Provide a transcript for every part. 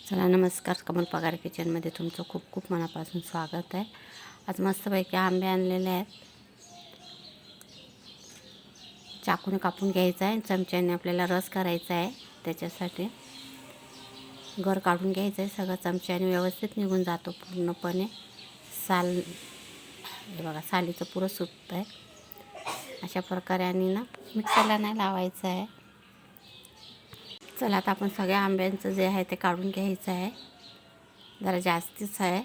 चला नमस्कार, कमल पगार किचनमध्ये तुमचं खूप खूप मनापासून स्वागत आहे। आज मस्तपैकी आंबे आणलेले आहेत। चाकूने कापून घ्यायचा आहे, चमच्याने आपल्याला रस करायचा आहे। त्याच्यासाठी गर काढून घ्यायचं आहे, सगळं चमच्याने व्यवस्थित निघून जातो पूर्णपणे। साल हे बघा, सालीचं पुरं सुटतं आहे अशा प्रकारे। आणि ना मिक्सरला नाही लावायचं आहे। चला आता आपण सगळ्या आंब्यांचं जे आहे ते काढून घ्यायचं आहे। जरा जास्तीच आहे।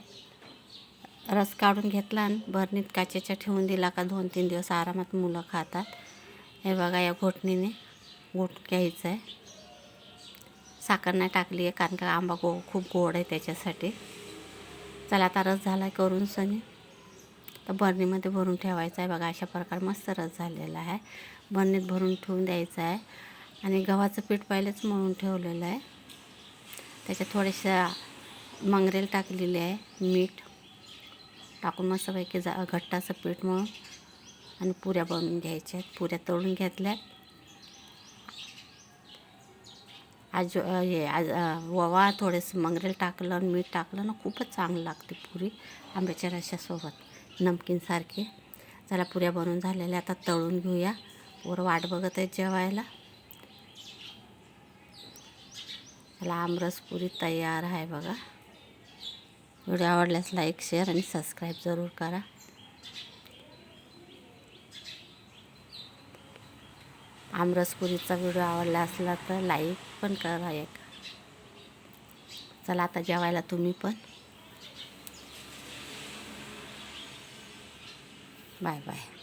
रस काढून घेतला आणि भरणीत काचेच्या ठेवून दिला का 2-3 दिवस आरामात मुलं खातात। हे बघा, या घोटणीने घोटून घ्यायचं आहे। साखर नाही टाकली आहे कारण का आंबा खूप गोड आहे त्याच्यासाठी। चला आता रस झाला आहे करून सनी, तर भरणीमध्ये भरून ठेवायचा आहे। बघा अशा प्रकारे मस्त रस झालेला आहे। भरणीत भरून ठेवून द्यायचं आहे। आणि गव्हाचं पीठ पहिलेच मळून ठेवलेलं आहे। त्याच्यात थोडेसे मंगरेल टाकलेले आहे, मीठ टाकून मस्तपैकी घट्ट असं पीठ मळून आणि पुऱ्या बनवून घ्यायच्या आहेत। पुऱ्या तळून घेतल्या। आज ओवा थोडेसं मंगरेल टाकलं आणि मीठ टाकलं ना, खूपच चांगलं लागते पुरी आंब्याच्या रशासोबत, नमकीनसारखी। चला पुऱ्या बनवून झालेल्या आता तळून घेऊया। वर वाट बघत आहेत जेवायला। चला आमरस पुरी तयार आहे बघा। व्हिडिओ आवडल्यास लाईक, शेअर आणि सबस्क्राईब जरूर करा। आमरस पुरीचा व्हिडिओ आवडला असला तर लाईक पण करा एक। चला आता जेवायला तुम्ही पण। Bye bye.